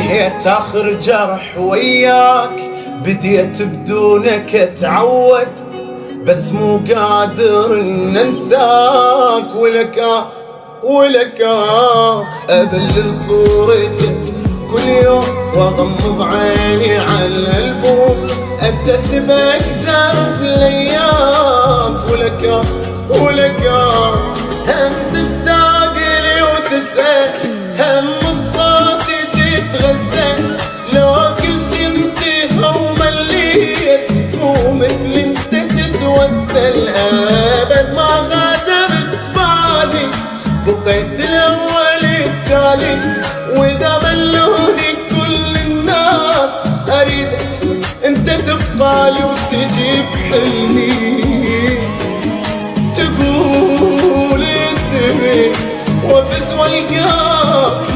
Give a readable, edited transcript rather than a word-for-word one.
نحيت آخر جرح وياك، بديت بدونك اتعود، بس مو قادر ان انساك. ولك ابلل صورتك كل يوم واغمض عيني على البوم، اكتبك درب الايام. ولك هم تشتاق لي وتسأل، هم بصوتي تتغزل، لو كل شي انتهى ومليت ومثل انت تتوسل. ابد ما غادرت بالي، بقيت الاول التالي، واذا ملوني كل الناس اريدك انت تبقى لي وتجيب حلمي، تقول اسمي وافز والقاك.